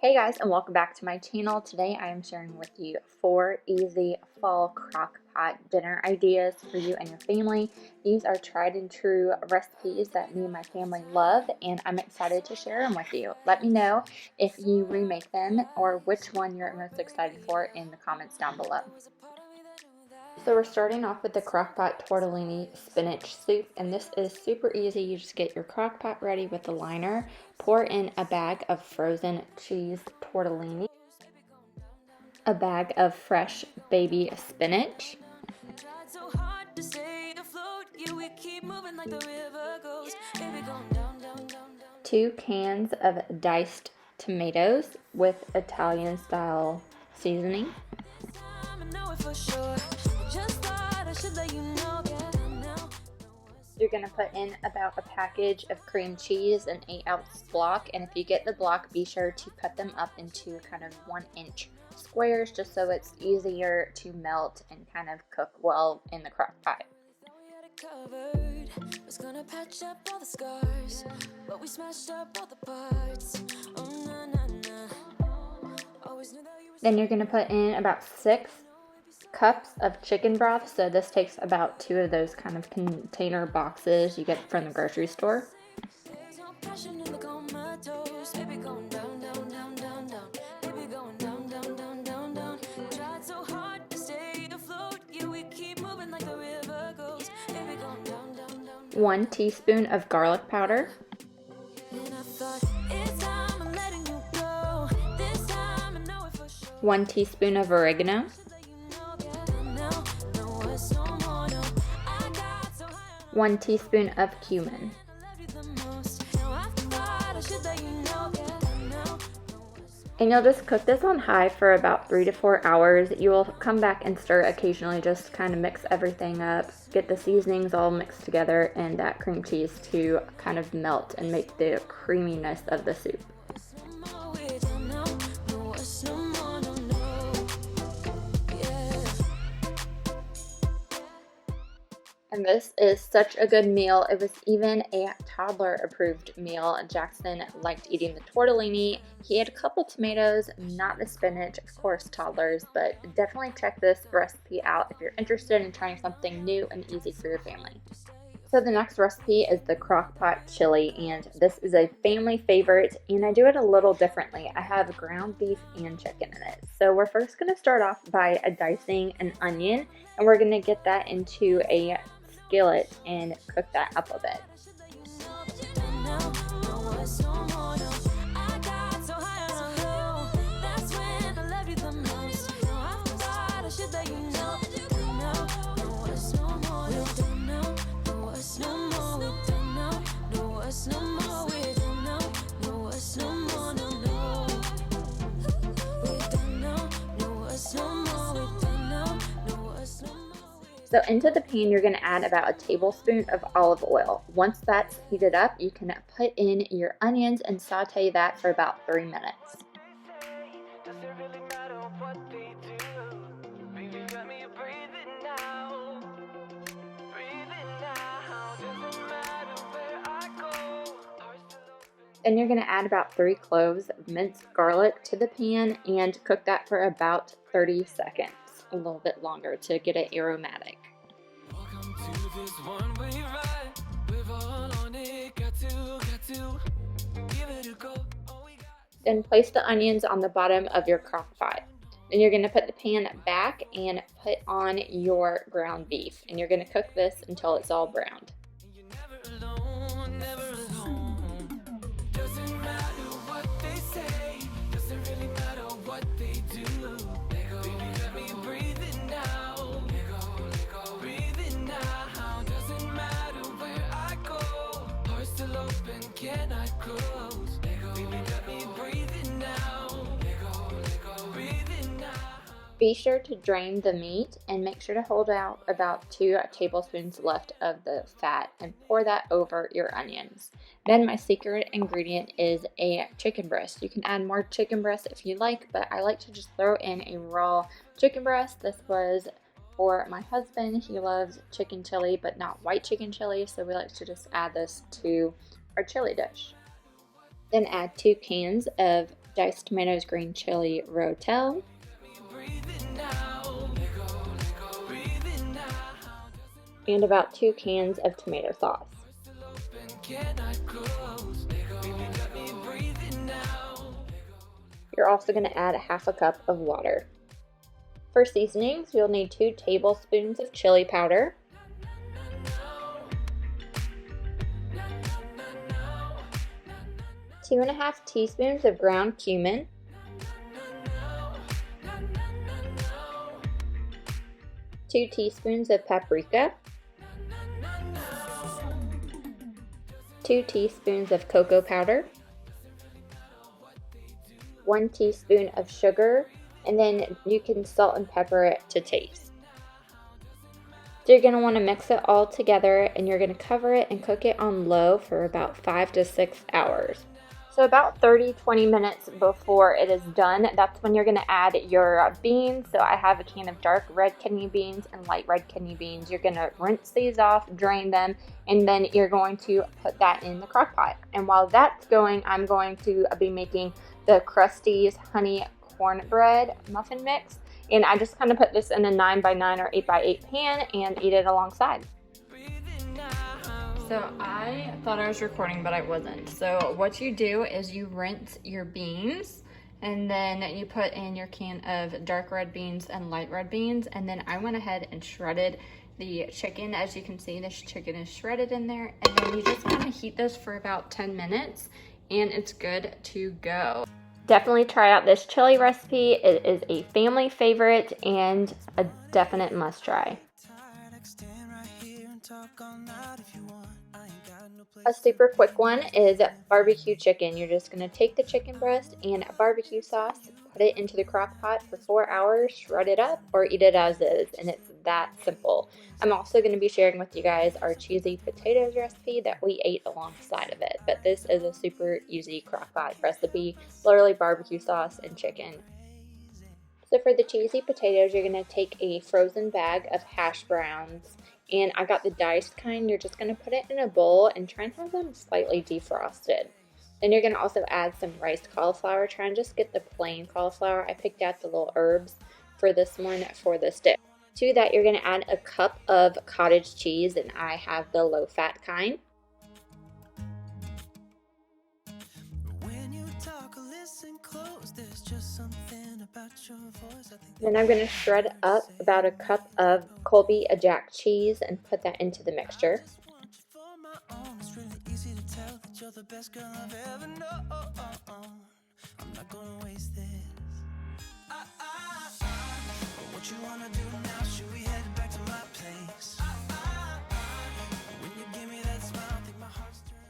Hey guys, and welcome back to my channel. Today I am sharing with you 4 easy fall crock pot dinner ideas for you and your family. These are tried and true recipes that me and my family love, and I'm excited to share them with you. Let me know if you remake them or which one you're most excited for in the comments down below. So we're starting off with the Crockpot Tortellini Spinach Soup, and this is super easy. You just get your crock pot ready with the liner, pour in a bag of frozen cheese tortellini, a bag of fresh baby spinach, 2 cans of diced tomatoes with Italian style seasoning, you're going to put in about a package of cream cheese, an 8-ounce block, and if you get the block, be sure to cut them up into kind of 1-inch squares just so it's easier to melt and kind of cook well in the crock pot. Then you're going to put in about 6 cups of chicken broth. So this takes about 2 of those kind of container boxes you get from the grocery store. One teaspoon of garlic powder, 1 teaspoon of oregano, 1 teaspoon of cumin. And you'll just cook this on high for about 3 to 4 hours. You will come back and stir occasionally, just kind of mix everything up, get the seasonings all mixed together and that cream cheese to kind of melt and make the creaminess of the soup. And this is such a good meal. It was even a toddler approved meal. Jackson liked eating the tortellini. He had a couple tomatoes, not the spinach, of course toddlers, but definitely check this recipe out if you're interested in trying something new and easy for your family. So the next recipe is the Crockpot Chili, and this is a family favorite, and I do it a little differently. I have ground beef and chicken in it. So we're first going to start off by dicing an onion, and we're going to get that into a skillet and cook that up a bit. So into the pan, you're going to add about a tablespoon of olive oil. Once that's heated up, you can put in your onions and saute that for about 3 minutes. Then you're going to add about 3 cloves of minced garlic to the pan and cook that for about 30 seconds. A little bit longer to get it aromatic. Then place the onions on the bottom of your crock pot. Then you're going to put the pan back and put on your ground beef, and you're going to cook this until it's all browned. Be sure to drain the meat and make sure to hold out about 2 tablespoons left of the fat and pour that over your onions. Then my secret ingredient is a chicken breast. You can add more chicken breast if you like, but I like to just throw in a raw chicken breast. This was for my husband. He loves chicken chili, but not white chicken chili, so we like to just add this to our chili dish. Then add 2 cans of diced tomatoes, green chili, rotel, and about 2 cans of tomato sauce. You're also going to add a half a cup of water. For seasonings, you'll need 2 tablespoons of chili powder, 2.5 teaspoons of ground cumin, 2 teaspoons of paprika, 2 teaspoons of cocoa powder, 1 teaspoon of sugar, and then you can salt and pepper it to taste. So you're going to want to mix it all together, and you're going to cover it and cook it on low for about 5 to 6 hours. So about 30-20 minutes before it is done, that's when you're going to add your beans. So I have a can of dark red kidney beans and light red kidney beans. You're going to rinse these off, drain them, and then you're going to put that in the crock pot. And while that's going, I'm going to be making the Krusteaz honey cornbread muffin mix. And I just kind of put this in a 9x9 or 8x8 pan and eat it alongside. So I thought I was recording, but I wasn't. So what you do is you rinse your beans, and then you put in your can of dark red beans and light red beans, and then I went ahead and shredded the chicken. As you can see, this chicken is shredded in there, and then you just want to heat this for about 10 minutes, and it's good to go. Definitely try out this chili recipe. It is a family favorite and a definite must try. A super quick one is barbecue chicken. You're just going to take the chicken breast and barbecue sauce, put it into the crock pot for 4 hours, shred it up, or eat it as is, and it's that simple. I'm also going to be sharing with you guys our cheesy potatoes recipe that we ate alongside of it, but this is a super easy crock pot recipe, literally barbecue sauce and chicken. So for the cheesy potatoes, you're going to take a frozen bag of hash browns, and I got the diced kind. You're just going to put it in a bowl and try and have them slightly defrosted. Then you're going to also add some riced cauliflower. Try and just get the plain cauliflower. I picked out the little herbs for this one for this dip. To that, you're going to add a cup of cottage cheese, and I have the low-fat kind. Then I'm going to shred up about a cup of Colby Jack cheese and put that into the mixture.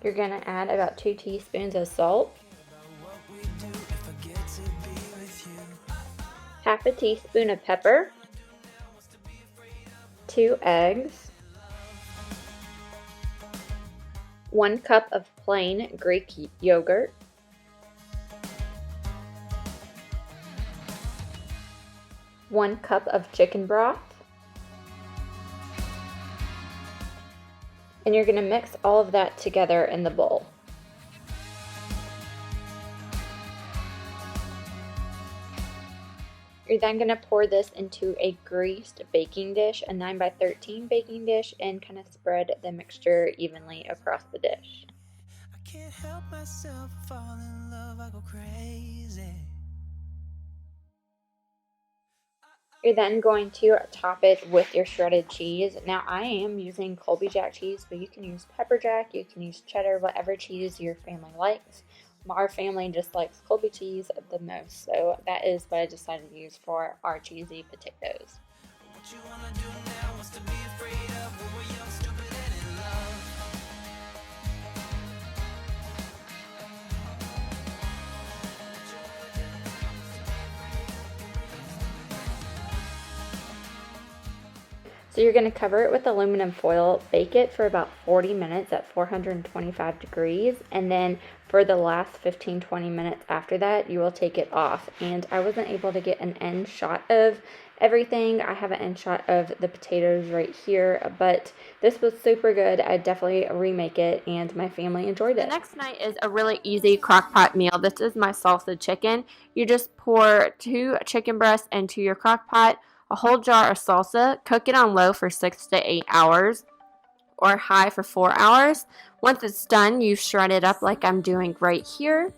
You're going to add about 2 teaspoons of salt, half a teaspoon of pepper, 2 eggs, 1 cup of plain Greek yogurt, 1 cup of chicken broth, and you're going to mix all of that together in the bowl. You're then going to pour this into a greased baking dish, a 9x13 baking dish, and kind of spread the mixture evenly across the dish. I can't help myself, fall in love, I go crazy. You're then going to top it with your shredded cheese. Now I am using Colby Jack cheese, but you can use pepper jack, you can use cheddar, whatever cheese your family likes. Our family just likes Colby cheese the most, so that is what I decided to use for our cheesy potatoes. So you're going to cover it with aluminum foil, bake it for about 40 minutes at 425 degrees, and then for the last 15-20 minutes after that, you will take it off. And I wasn't able to get an end shot of everything. I have an end shot of the potatoes right here, but this was super good. I'd definitely remake it, and my family enjoyed it. The next night is a really easy crock pot meal. This is my salsa chicken. You just pour 2 chicken breasts into your crock pot, a whole jar of salsa, cook it on low for 6 to 8 hours or high for 4 hours. Once it's done, you shred it up like I'm doing right here.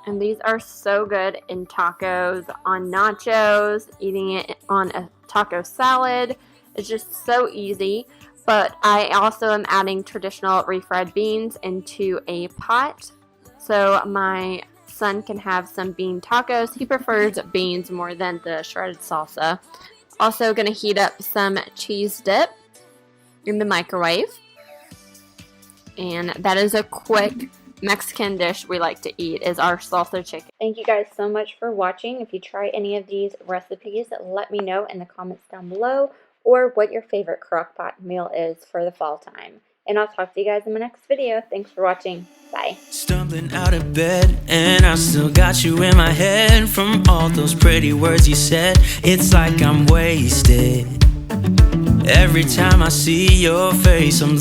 And these are so good in tacos, on nachos, eating it on a taco salad. It's just so easy. But I also am adding traditional refried beans into a pot, so my son can have some bean tacos. He prefers beans more than the shredded salsa. Also going to heat up some cheese dip in the microwave. And that is a quick Mexican dish we like to eat, is our salsa chicken. Thank you guys so much for watching. If you try any of these recipes, let me know in the comments down below, or what your favorite crockpot meal is for the fall time. And I'll talk to you guys in my next video. Thanks for watching. Bye. Stumbling out of bed, and I still got you in my head. From all those pretty words you said, it's like I'm wasted. Every time I see your face, I'm